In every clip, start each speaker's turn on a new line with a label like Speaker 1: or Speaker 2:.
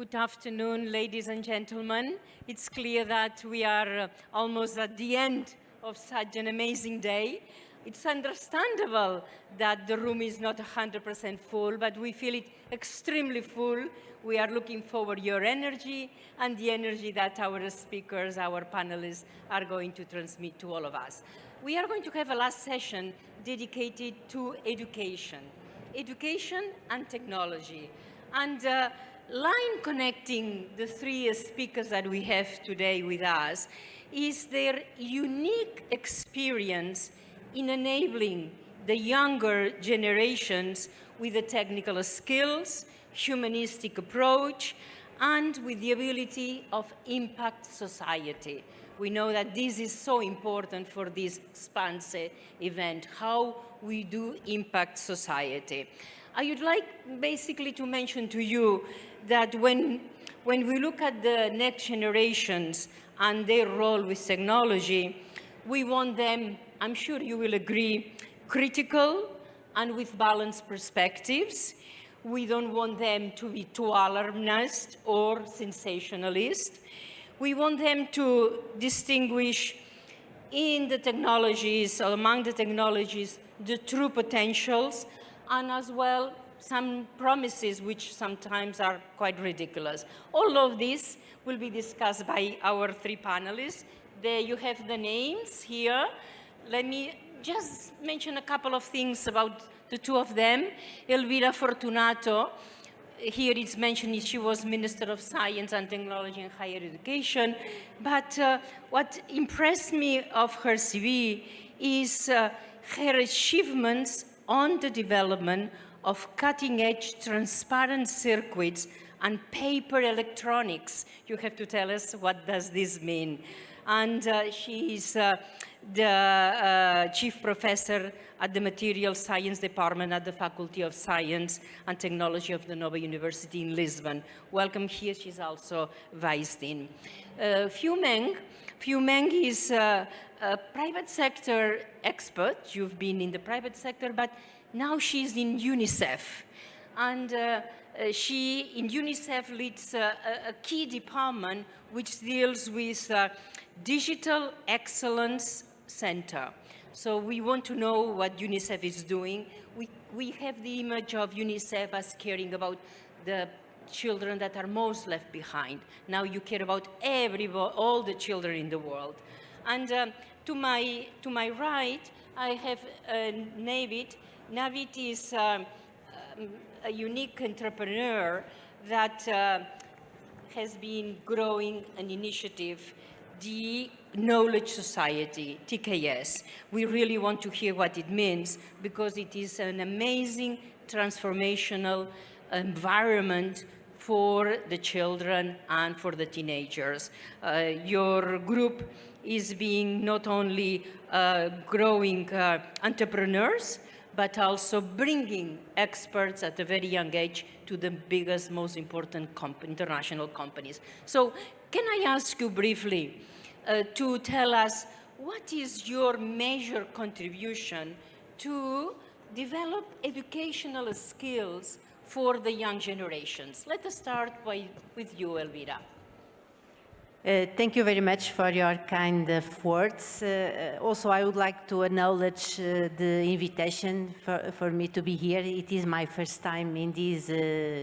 Speaker 1: Good afternoon, ladies and gentlemen. It's clear that we are almost at the end of such an amazing day. It's understandable that the room is not 100% full, but we feel it extremely full. We are looking forward to your energy and the energy that our speakers, our panelists are going to transmit to all of us. We are going to have a last session dedicated to education and technology. And line connecting the three speakers that we have today with us is their unique experience in enabling the younger generations with the technical skills, humanistic approach, and with the ability of impact society. We know that this is so important for this XPANSE event, how we do impact society. I would like basically to mention to you that when we look at the next generations and their role with technology, we want them, I'm sure you will agree, critical and with balanced perspectives. We don't want them to be too alarmist or sensationalist. We want them to distinguish in the technologies, or among the technologies, the true potentials, and as well some promises which sometimes are quite ridiculous. All of this will be discussed by our three panelists. There you have the names here. Let me just mention a couple of things about the two of them. Elvira Fortunato, here it's mentioned she was Minister of Science and Technology and Higher Education, but what impressed me of her CV is her achievements on the development of cutting-edge transparent circuits and paper electronics. You have to tell us what does this mean. And she is the chief professor at the Material Science Department at the Faculty of Science and Technology of the Nobel University in Lisbon. Welcome here, she's also vice dean. Fui-Meng is a private sector expert. You've been in the private sector, but now she's in UNICEF. And she, in UNICEF, leads a key department which deals with Digital Excellence Center. So we want to know what UNICEF is doing. We have the image of UNICEF as caring about the children that are most left behind. Now you care about all the children in the world. And to my right, I have Navid. Navid is a unique entrepreneur that has been growing an initiative, the Knowledge Society, TKS. We really want to hear what it means because it is an amazing transformational environment for the children and for the teenagers. Your group is being not only growing entrepreneurs, but also bringing experts at a very young age to the biggest, most important international companies. So can I ask you briefly to tell us what is your major contribution to develop educational skills for the young generations? Let us start with you, Elvira.
Speaker 2: Thank you very much for your kind words. Also, I would like to acknowledge the invitation for me to be here. It is my first time in this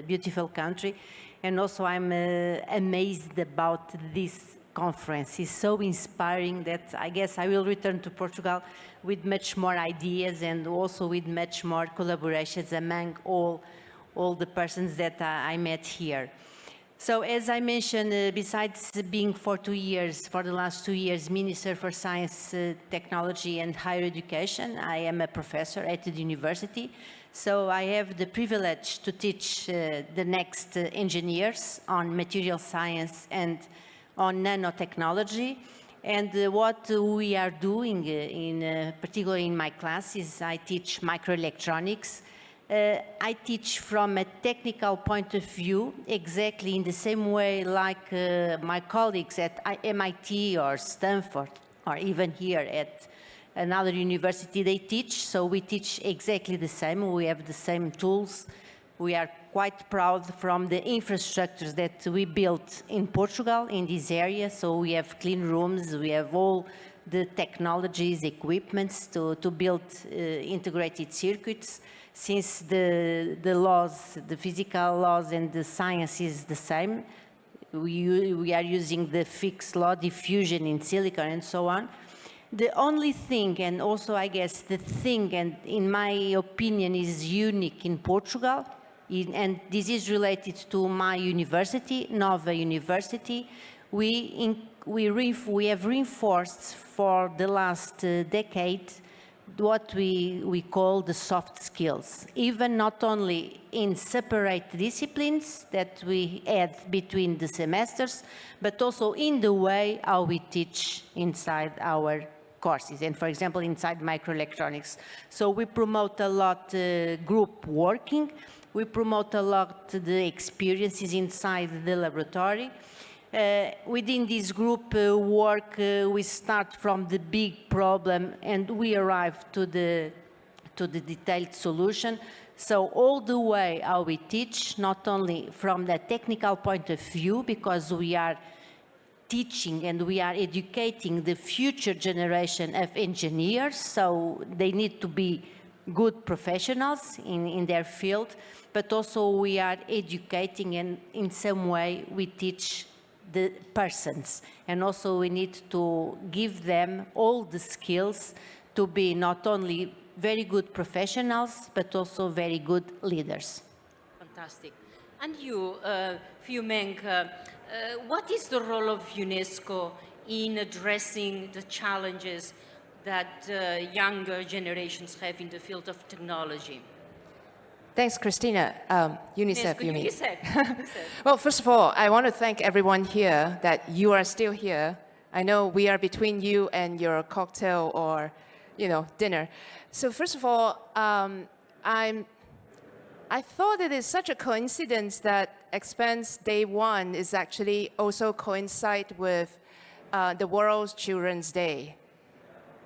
Speaker 2: beautiful country. And also, I'm amazed about this conference. It's so inspiring that I guess I will return to Portugal with much more ideas and also with much more collaborations among all the persons that I met here. So as I mentioned, besides being for the last 2 years, Minister for Science, Technology and Higher Education, I am a professor at the university. So I have the privilege to teach the next engineers on material science and on nanotechnology. And what we are doing, particularly in my classes, I teach microelectronics. I teach from a technical point of view, exactly in the same way like my colleagues at MIT or Stanford, or even here at another university they teach. So we teach exactly the same. We have the same tools. We are quite proud from the infrastructures that we built in Portugal in this area. So we have clean rooms, we have all the technologies, equipments to build integrated circuits. Since the laws, the physical laws and the science is the same, we are using the fixed law diffusion in silicon and so on. The only thing, and also I guess the thing, and in my opinion is unique in Portugal, and this is related to my university, Nova University, we have reinforced for the last decade what we call the soft skills, even not only in separate disciplines that we add between the semesters, but also in the way how we teach inside our courses, and for example, inside microelectronics. So we promote a lot group working, we promote a lot the experiences inside the laboratory. Within this group work, we start from the big problem and we arrive to the detailed solution. So all the way how we teach, not only from the technical point of view, because we are teaching and we are educating the future generation of engineers, so they need to be good professionals in their field, but also we are educating and in some way we teach the persons, and also we need to give them all the skills to be not only very good professionals, but also very good leaders.
Speaker 1: Fantastic. And you, Fui-Meng, what is the role of UNESCO in addressing the challenges that younger generations have in the field of technology?
Speaker 3: Thanks, Cristina. UNICEF, you mean?
Speaker 1: UNICEF.
Speaker 3: Well, first of all, I want to thank everyone here that you are still here. I know we are between you and your cocktail or, dinner. So first of all, I thought it is such a coincidence that XPANSE Day 1 is actually also coincide with the World Children's Day.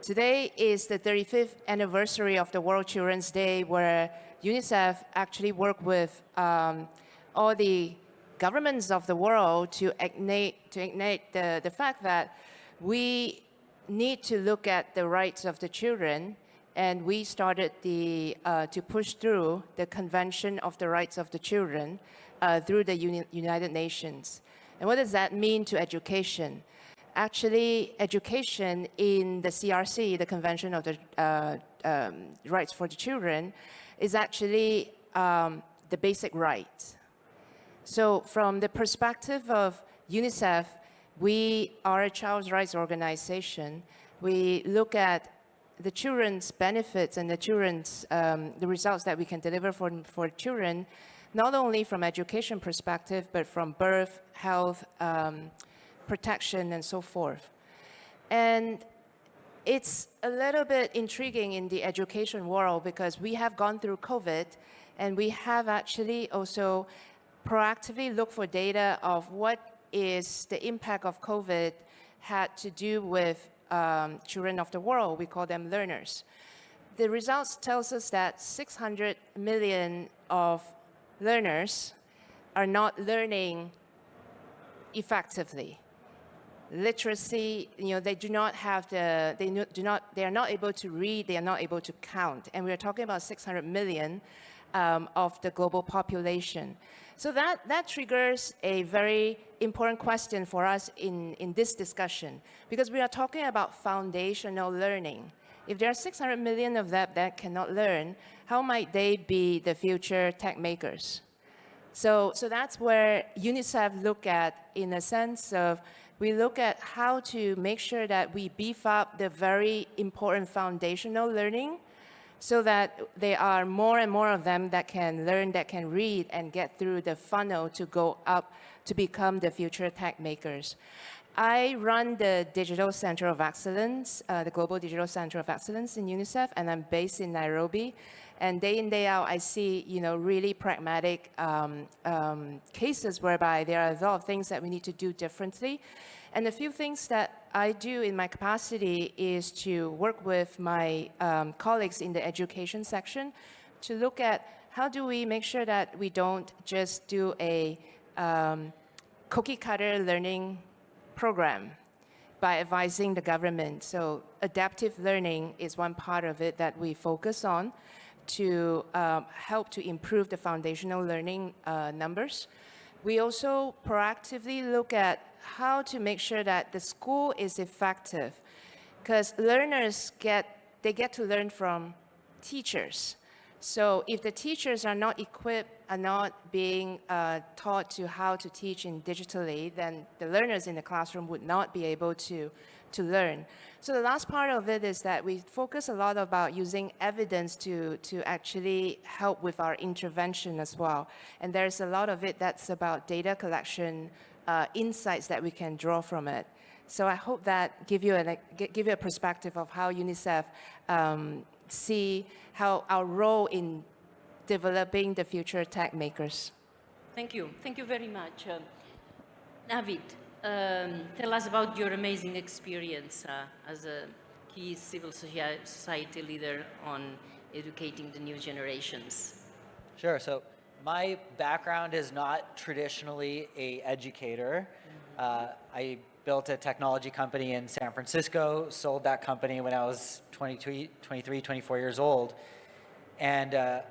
Speaker 3: Today is the 35th anniversary of the World Children's Day, where UNICEF actually worked with all the governments of the world to ignite the fact that we need to look at the rights of the children, and we started to push through the Convention of the Rights of the Children through the United Nations. And what does that mean to education? Actually, education in the CRC, the Convention of the Rights for the Children, is actually the basic right. So from the perspective of UNICEF, we are a child's rights organization. We look at the children's benefits and the children's the results that we can deliver for children, not only from education perspective, but from birth, health, protection, and so forth. And it's a little bit intriguing in the education world because we have gone through COVID and we have actually also proactively looked for data of what is the impact of COVID had to do with children of the world. We call them learners. The results tells us that 600 million of learners are not learning effectively. Literacy, they do not have they are not able to read, they are not able to count. And we're talking about 600 million of the global population. So that triggers a very important question for us in this discussion, because we are talking about foundational learning. If there are 600 million of them that cannot learn, how might they be the future tech makers? So that's where UNICEF look at, in a sense of, we look at how to make sure that we beef up the very important foundational learning so that there are more and more of them that can learn, that can read, and get through the funnel to go up to become the future tech makers. I run the Digital Center of Excellence, the Global Digital Center of Excellence in UNICEF, and I'm based in Nairobi. And day in, day out, I see, really pragmatic cases whereby there are a lot of things that we need to do differently. And a few things that I do in my capacity is to work with my colleagues in the education section to look at how do we make sure that we don't just do a cookie cutter learning program by advising the government? So adaptive learning is one part of it that we focus on to help to improve the foundational learning numbers. We also proactively look at how to make sure that the school is effective, because learners get to learn from teachers. So if the teachers are not equipped, are not being taught to how to teach in digitally, then the learners in the classroom would not be able to learn. So the last part of it is that we focus a lot about using evidence to actually help with our intervention as well. And there's a lot of it that's about data collection, insights that we can draw from it. So I hope that give you a perspective of how UNICEF see how our role in developing the future tech makers.
Speaker 1: Thank you. Thank you very much. Navid, tell us about your amazing experience as a key civil society leader on educating the new generations.
Speaker 4: Sure. So my background is not traditionally an educator. I built a technology company in San Francisco, sold that company when I was 23, 24 years old, and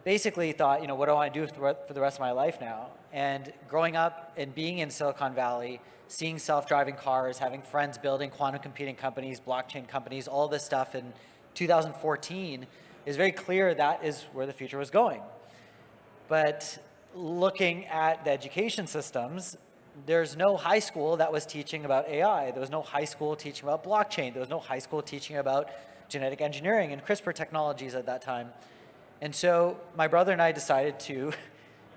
Speaker 4: basically thought, you know, what do I want to do for the rest of my life now? And growing up and being in Silicon Valley, seeing self-driving cars, having friends building quantum computing companies, blockchain companies, all this stuff in 2014, is very clear that is where the future was going. But looking at the education systems, there's no high school that was teaching about AI. There was no high school teaching about blockchain. There was no high school teaching about genetic engineering and CRISPR technologies at that time. And so my brother and I decided to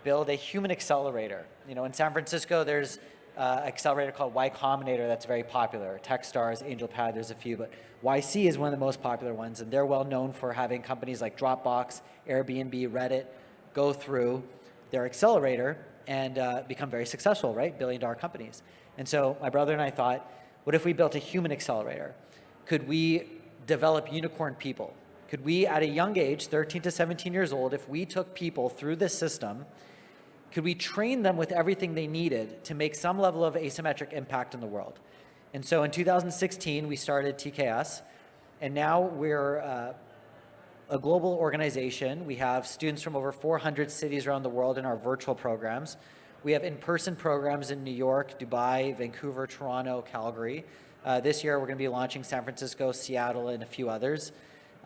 Speaker 4: build a human accelerator. You know, in San Francisco, there's an accelerator called Y Combinator that's very popular. Techstars, AngelPad, there's a few, but YC is one of the most popular ones, and they're well known for having companies like Dropbox, Airbnb, Reddit go through their accelerator and become very successful, right? billion-dollar companies. And so my brother and I thought, what if we built a human accelerator? Could we develop unicorn people? Could we, at a young age, 13 to 17 years old, if we took people through this system, could we train them with everything they needed to make some level of asymmetric impact in the world? And so in 2016, we started TKS, and now we're a global organization. We have students from over 400 cities around the world in our virtual programs. We have in-person programs in New York, Dubai, Vancouver, Toronto, Calgary. This year, we're going to be launching San Francisco, Seattle, and a few others.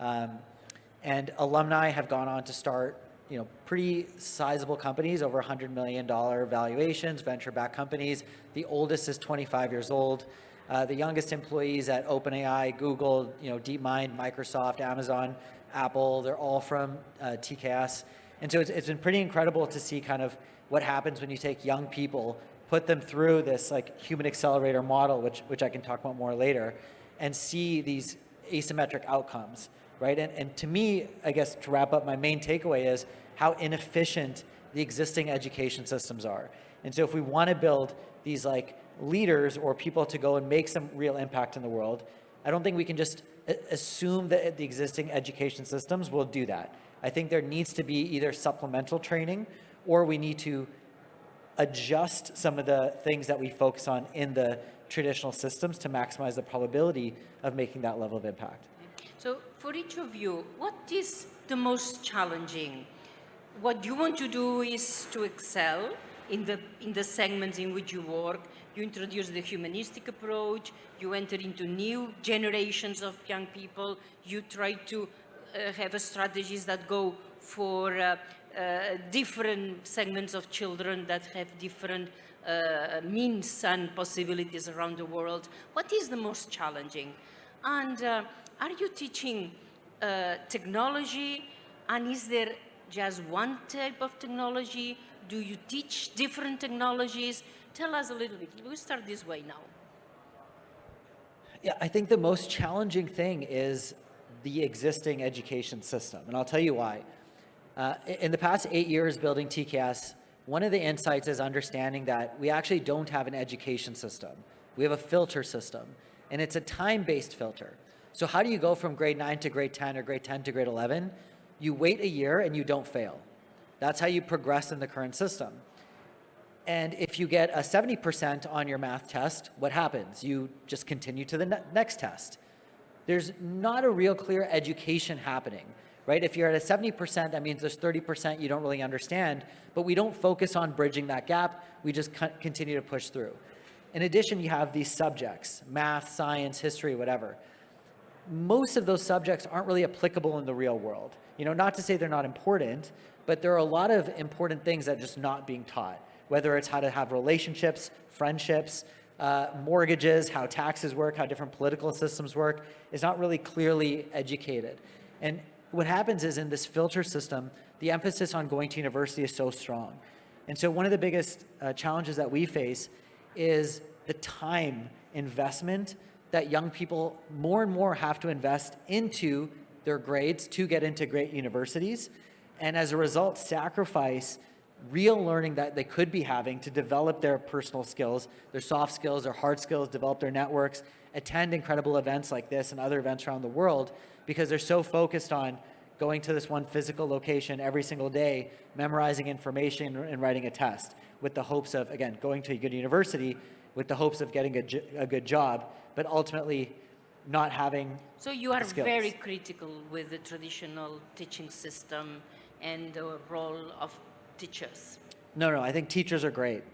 Speaker 4: And alumni have gone on to start, you know, pretty sizable companies, over $100 million valuations, venture-backed companies. The oldest is 25 years old. The youngest employees at OpenAI, Google, you know, DeepMind, Microsoft, Amazon, Apple, they're all from TKS. And so it's been pretty incredible to see kind of what happens when you take young people, put them through this like human accelerator model, which I can talk about more later, and see these asymmetric outcomes, right? And to me, I guess to wrap up, my main takeaway is how inefficient the existing education systems are. And so if we want to build these like leaders or people to go and make some real impact in the world, I don't think we can just assume that the existing education systems will do that. I think there needs to be either supplemental training, or we need to adjust some of the things that we focus on in the traditional systems to maximize the probability of making that level of impact.
Speaker 1: So for each of you, what is the most challenging? What you want to do is to excel in the segments in which you work. You introduce the humanistic approach, you enter into new generations of young people, you try to have strategies that go for different segments of children that have different means and possibilities around the world. What is the most challenging? And are you teaching technology, and is there just one type of technology? Do you teach different technologies? Tell us a little bit. We'll start this way now.
Speaker 4: Yeah, I think the most challenging thing is the existing education system, and I'll tell you why. In the past 8 years building TKS, one of the insights is understanding that we actually don't have an education system. We have a filter system, and it's a time-based filter. So how do you go from grade 9 to grade 10 or grade 10 to grade 11? You wait a year and you don't fail. That's how you progress in the current system. And if you get a 70% on your math test, what happens? You just continue to the next test. There's not a real clear education happening, right? If you're at a 70%, that means there's 30% you don't really understand, but we don't focus on bridging that gap. We just continue to push through. In addition, you have these subjects, math, science, history, whatever. Most of those subjects aren't really applicable in the real world. You know, not to say they're not important, but there are a lot of important things that are just not being taught, whether it's how to have relationships, friendships, mortgages, how taxes work, how different political systems work, is not really clearly educated. And what happens is in this filter system, the emphasis on going to university is so strong. And so one of the biggest challenges that we face is the time investment that young people more and more have to invest into their grades to get into great universities. And as a result, sacrifice real learning that they could be having to develop their personal skills, their soft skills, their hard skills, develop their networks, attend incredible events like this and other events around the world, because they're so focused on going to this one physical location every single day, memorizing information and writing a test with the hopes of, again, going to a good university with the hopes of getting a good job, but ultimately not having
Speaker 1: So you are
Speaker 4: skills.
Speaker 1: very critical with the traditional teaching system and the role of teachers.
Speaker 4: No, I think teachers are great.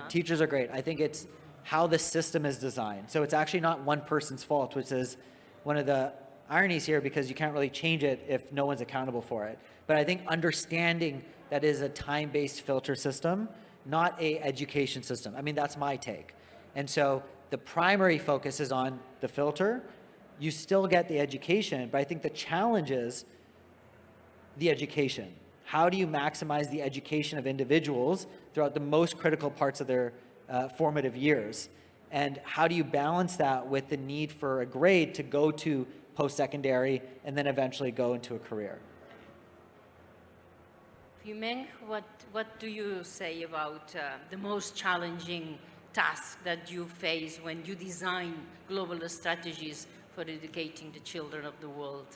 Speaker 4: Teachers are great. I think it's how the system is designed. So it's actually not one person's fault, which is one of the ironies here, because you can't really change it if no one's accountable for it. But I think understanding that is a time-based filter system, not a education system. I mean, that's my take. And so the primary focus is on the filter. You still get the education, but I think the challenge is the education. How do you maximize the education of individuals throughout the most critical parts of their formative years? And how do you balance that with the need for a grade to go to post-secondary and then eventually go into a career?
Speaker 1: Fui-Meng, what do you say about the most challenging task that you face when you design global strategies for educating the children of the world?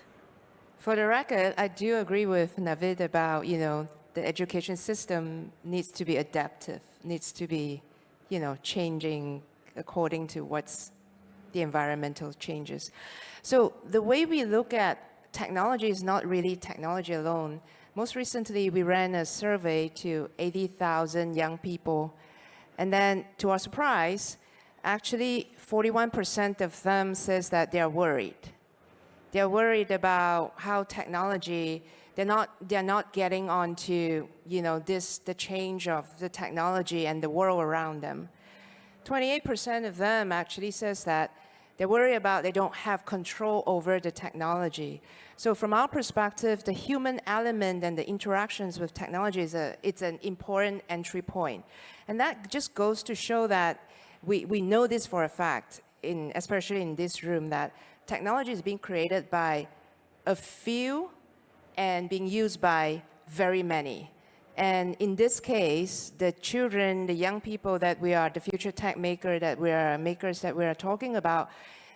Speaker 3: For the record, I do agree with Navid about, the education system needs to be adaptive, needs to be, changing according to what's the environmental changes. So the way we look at technology is not really technology alone. Most recently, we ran a survey to 80,000 young people. And then, to our surprise, actually 41% of them says that they are worried. They're worried about how technology, they're not getting onto, the change of the technology and the world around them. 28% of them actually says that they're worried about they don't have control over the technology. So from our perspective, the human element and the interactions with technology it's an important entry point. And that just goes to show that we know this for a fact, especially in this room, that technology is being created by a few and being used by very many. And in this case, the children, the young people that we are, the future tech makers that we are talking about,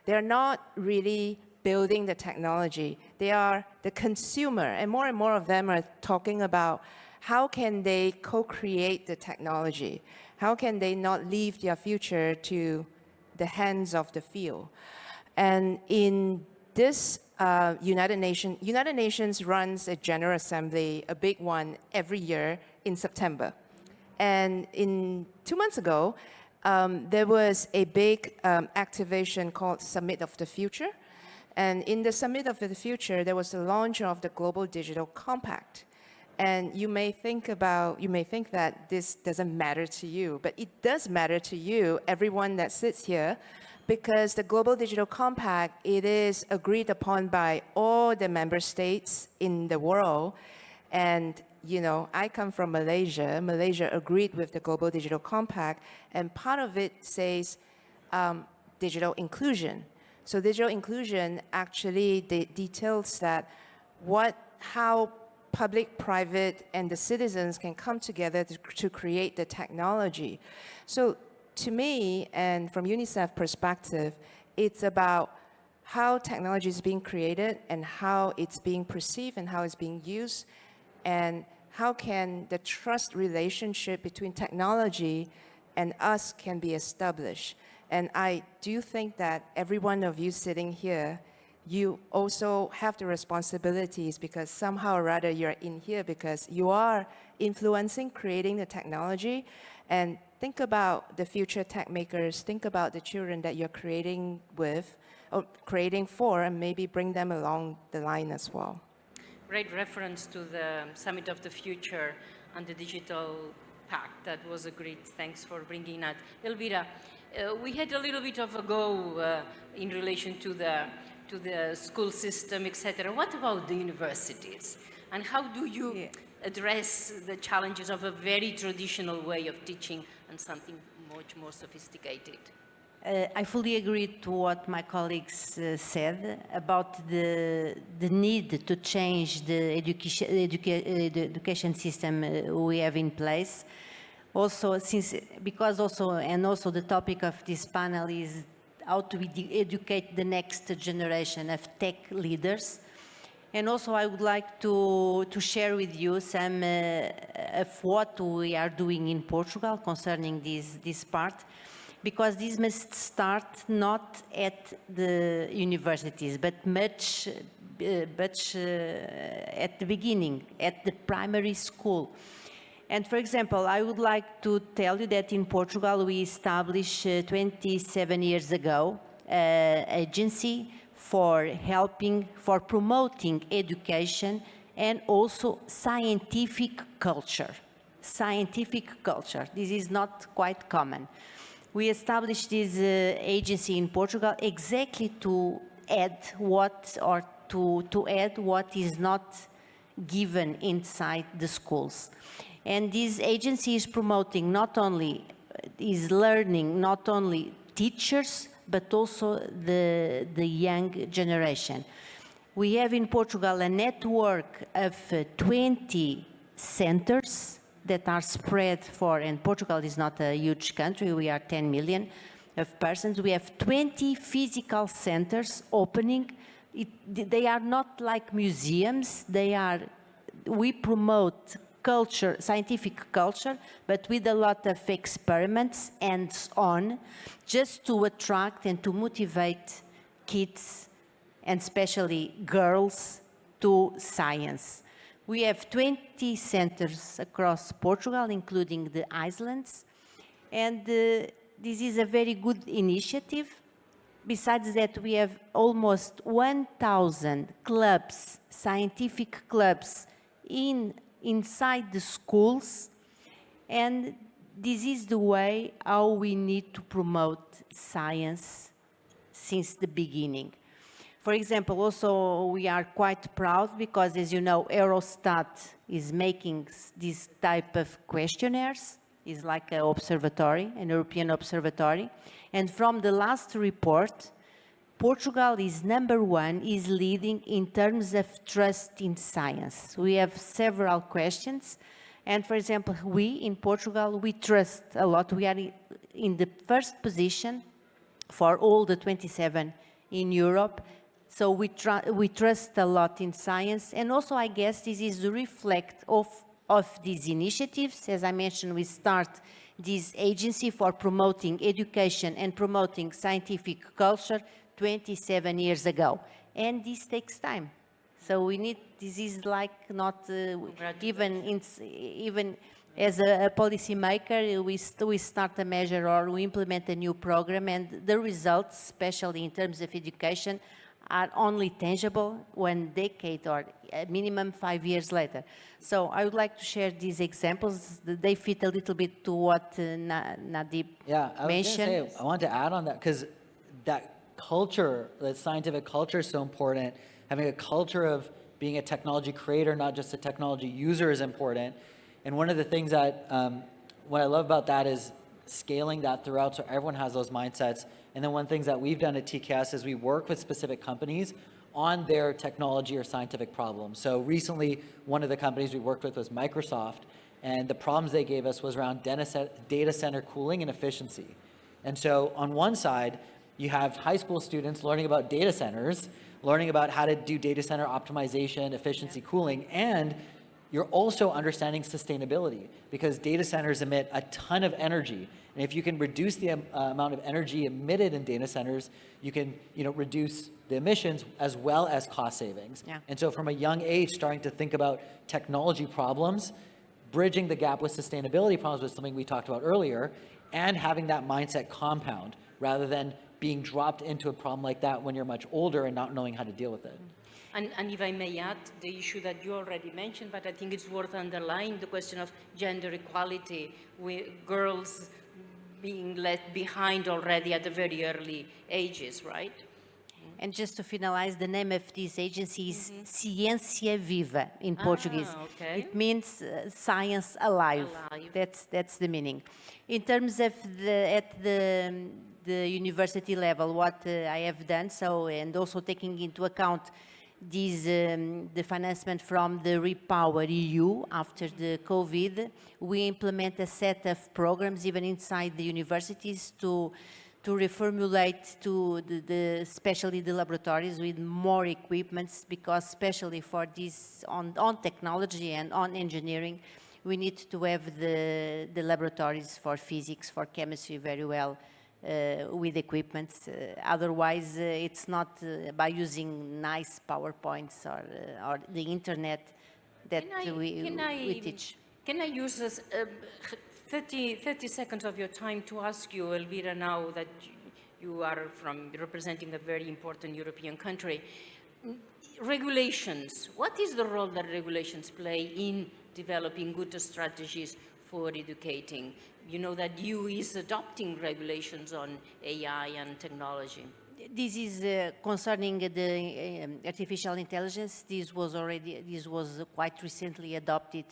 Speaker 3: they're not really building the technology. They are the consumer. And more of them are talking about how can they co-create the technology? How can they not leave their future to the hands of the few? And in this United Nations runs a General Assembly, a big one, every year in September. And 2 months ago, there was a big activation called Summit of the Future. And in the Summit of the Future, there was the launch of the Global Digital Compact. And you may think that this doesn't matter to you, but it does matter to you, everyone that sits here, because the Global Digital Compact, it is agreed upon by all the member states in the world. And, I come from Malaysia. Malaysia agreed with the Global Digital Compact, and part of it says digital inclusion. So digital inclusion actually details that how public, private, and the citizens can come together to create the technology. So to me, and from UNICEF perspective, it's about how technology is being created and how it's being perceived and how it's being used, and how can the trust relationship between technology and us can be established. And I do think that every one of you sitting here, you also have the responsibilities, because somehow or other you're in here because you are influencing, creating the technology. And think about the future tech makers, think about the children that you're creating with, or creating for, and maybe bring them along the line as well.
Speaker 1: Great reference to the Summit of the Future and the Digital Pact. That was a great, thanks for bringing that. Elvira, we had a little bit of a go in relation to the school system, etc. What about the universities? And how do you address the challenges of a very traditional way of teaching and something much more sophisticated?
Speaker 2: I fully agree to what my colleagues said about the need to change the education system we have in place. Also, because the topic of this panel is how to educate the next generation of tech leaders. And also, I would like to share with you some of what we are doing in Portugal concerning this part, because this must start not at the universities, but much at the beginning, at the primary school. And for example, I would like to tell you that in Portugal, we established 27 years ago an agency for promoting education and also scientific culture. Scientific culture. This is not quite common. We established this agency in Portugal exactly to add what is not given inside the schools. And this agency is promoting learning not only teachers, but also the young generation. We have in Portugal a network of 20 centers that are spread and Portugal is not a huge country, we are 10 million of persons. We have 20 physical centers opening. They are not like museums, we promote culture, scientific culture, but with a lot of experiments hands-on, just to attract and to motivate kids, and especially girls, to science. We have 20 centers across Portugal, including the islands, and this is a very good initiative. Besides that, we have almost 1,000 clubs, scientific clubs, inside the schools, and this is the way how we need to promote science since the beginning. For example, also we are quite proud because, as you know, Eurostat is making this type of questionnaires. It's like an observatory, an European observatory. And from the last report, Portugal is #1, is leading in terms of trust in science. We have several questions. And for example, we in Portugal, we trust a lot. We are in the first position for all the 27 in Europe. So we trust a lot in science. And also, I guess this is the reflect of these initiatives. As I mentioned, we start this agency for promoting education and promoting scientific culture 27 years ago. And this takes time. So this is like not even as a policy maker, we start a measure or we implement a new program, and the results, especially in terms of education, are only tangible 1 decade or a minimum 5 years later. So I would like to share these examples. They fit a little bit to what Navid mentioned.
Speaker 4: I want to add on that, because that culture, that scientific culture is so important. Having a culture of being a technology creator, not just a technology user, is important. And one of the things that, what I love about that is scaling that throughout so everyone has those mindsets. And then one of the things that we've done at TKS is we work with specific companies on their technology or scientific problems. So recently, one of the companies we worked with was Microsoft, and the problems they gave us was around data center cooling and efficiency. And so on one side, You have high school students learning about data centers, learning about how to do data center optimization, efficiency, cooling, and you're also understanding sustainability because data centers emit a ton of energy. And if you can reduce the amount of energy emitted in data centers, you can reduce the emissions as well as cost savings.
Speaker 2: Yeah.
Speaker 4: And so from a young age, starting to think about technology problems, bridging the gap with sustainability problems was something we talked about earlier, and having that mindset compound rather than being dropped into a problem like that when you're much older and not knowing how to deal with it.
Speaker 1: And if I may add, the issue that you already mentioned, but I think it's worth underlining, the question of gender equality, with girls being left behind already at the very early ages, right?
Speaker 2: And just to finalize, the name of this agency is Ciência Viva in Portuguese.
Speaker 1: Okay.
Speaker 2: It means science alive.
Speaker 1: Alive.
Speaker 2: That's the meaning. In terms of at the university level, what I have done, and also taking into account the financement from the Repower EU after the COVID, we implement a set of programs even inside the universities to reformulate especially the laboratories with more equipments, because especially for this on technology and on engineering, we need to have the laboratories for physics, for chemistry very well with equipments. Otherwise, it's not by using nice PowerPoints or the internet that we teach.
Speaker 1: Can I use this 30 seconds of your time to ask you, Elvira, now that you are representing a very important European country, regulations. What is the role that regulations play in developing good strategies for educating? You know that EU is adopting regulations on AI and technology.
Speaker 2: This is concerning the artificial intelligence. This was quite recently adopted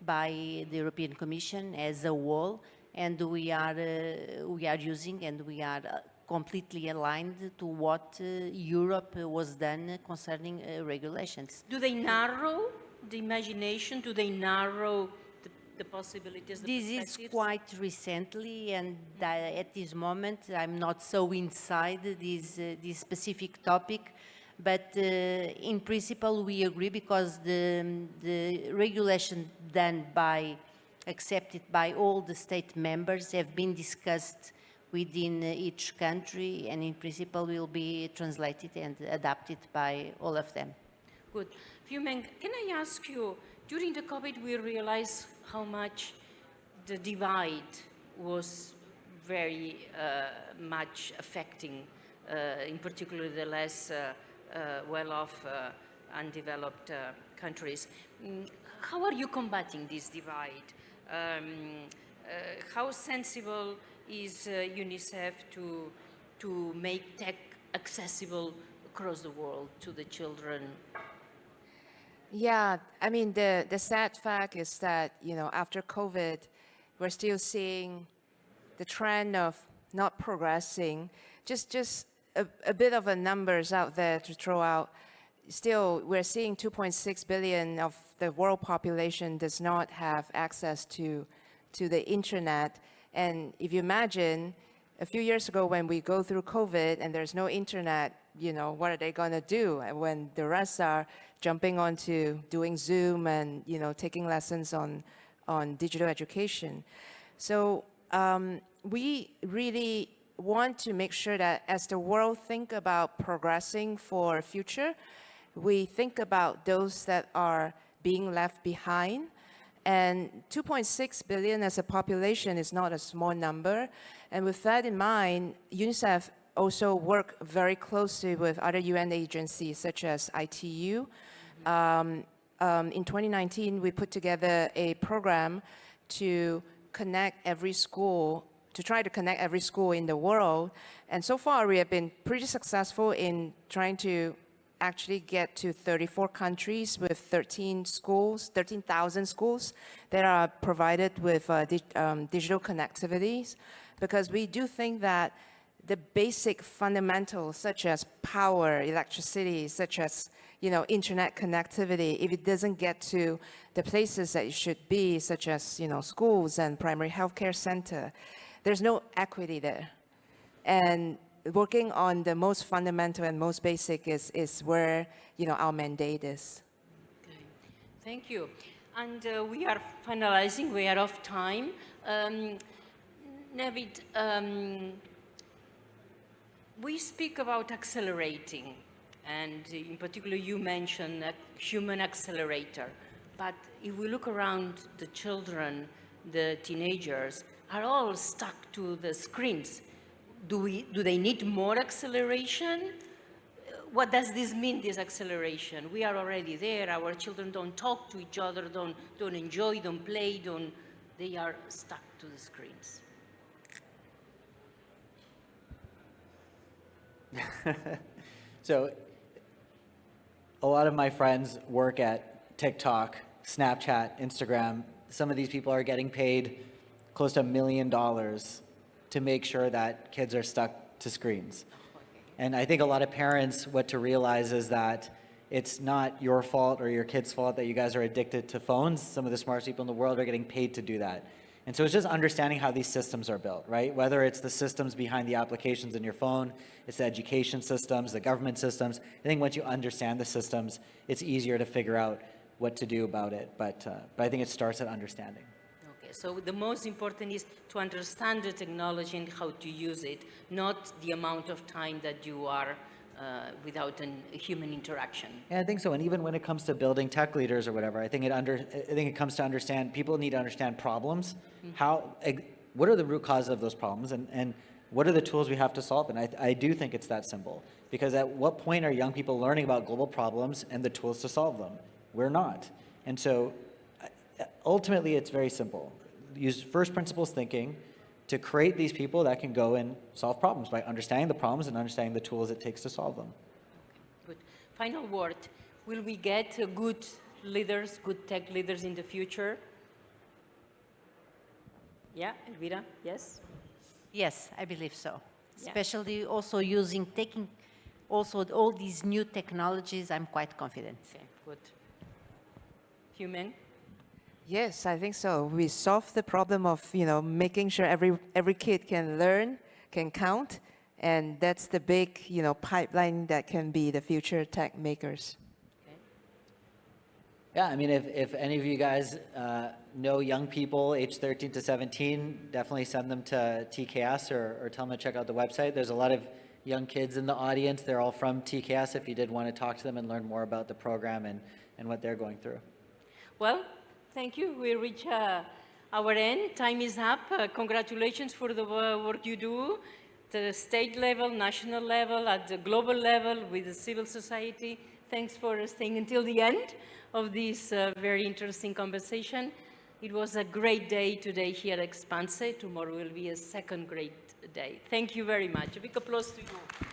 Speaker 2: by the European Commission as a whole, and we are using, and we are completely aligned to what Europe was done concerning regulations.
Speaker 1: Do they narrow the imagination? Do they narrow the possibilities?
Speaker 2: This is quite recently, and at this moment I'm not so inside this specific topic. But in principle, we agree, because the regulation accepted by all the state members have been discussed within each country, and in principle will be translated and adapted by all of them.
Speaker 1: Good. Fui-Meng, can I ask you, during the COVID, we realized how much the divide was very much affecting, in particular, the less well-off, undeveloped countries. How are you combating this divide? How sensible is UNICEF to make tech accessible across the world to the children?
Speaker 3: Yeah, I mean, the sad fact is that, after COVID, we're still seeing the trend of not progressing. Just a bit of a numbers out there to throw out. Still, we're seeing 2.6 billion of the world population does not have access to the internet. And if you imagine, a few years ago when we go through COVID and there's no internet, what are they going to do when the rest are jumping onto doing Zoom and, taking lessons on digital education? So we really want to make sure that as the world think about progressing for future, we think about those that are being left behind. And 2.6 billion as a population is not a small number. And with that in mind, UNICEF also work very closely with other UN agencies such as ITU. In 2019, we put together a program to connect every school, to try to connect every school in the world. And so far, we have been pretty successful in trying to actually get to 34 countries with 13,000 schools that are provided with digital connectivities. Because we do think that the basic fundamentals, such as power, electricity, such as internet connectivity, if it doesn't get to the places that it should be, such as schools and primary healthcare center, there's no equity there. And working on the most fundamental and most basic is where, our mandate is.
Speaker 1: Okay. Thank you. And we are finalizing, we are off time. Navid, we speak about accelerating, and in particular you mentioned a human accelerator. But if we look around, the children, the teenagers are all stuck to the screens. Do they need more acceleration? What does this mean, this acceleration? We are already there. Our children don't talk to each other, don't enjoy, don't play, they are stuck to the screens.
Speaker 4: So a lot of my friends work at TikTok, Snapchat, Instagram. Some of these people are getting paid close to $1 million to make sure that kids are stuck to screens. And I think a lot of parents, what to realize is that it's not your fault or your kid's fault that you guys are addicted to phones. Some of the smartest people in the world are getting paid to do that. And so it's just understanding how these systems are built, right? Whether it's the systems behind the applications in your phone, it's the education systems, the government systems. I think once you understand the systems, it's easier to figure out what to do about it. But I think it starts at understanding.
Speaker 1: Okay, so the most important is to understand the technology and how to use it, not the amount of time that you are without a human interaction.
Speaker 4: Yeah, I think so. And even when it comes to building tech leaders or whatever, I think it comes to understand, people need to understand problems. What are the root causes of those problems, and what are the tools we have to solve? And I do think it's that simple. Because at what point are young people learning about global problems and the tools to solve them? We're not. And so ultimately, it's very simple. Use first principles thinking to create these people that can go and solve problems by understanding the problems and understanding the tools it takes to solve them.
Speaker 1: Okay, good. Final word. Will we get good leaders, good tech leaders in the future? Yeah, Elvira, yes?
Speaker 2: Yes, I believe so.
Speaker 1: Yeah.
Speaker 2: Especially also taking also all these new technologies, I'm quite confident.
Speaker 1: Okay, good. Fui-Meng?
Speaker 3: Yes, I think so. We solve the problem of, making sure every kid can learn, can count, and that's the big, pipeline that can be the future tech makers.
Speaker 1: Okay.
Speaker 4: Yeah, I mean, if any of you guys know young people age 13 to 17, definitely send them to TKS or tell them to check out the website. There's a lot of young kids in the audience. They're all from TKS if you did want to talk to them and learn more about the program and what they're going through.
Speaker 1: Well, thank you. We reach our end. Time is up. Congratulations for the work you do at the state level, national level, at the global level with the civil society. Thanks for staying until the end of this very interesting conversation. It was a great day today here at XPANSE. Tomorrow will be a second great day. Thank you very much. A big applause to you.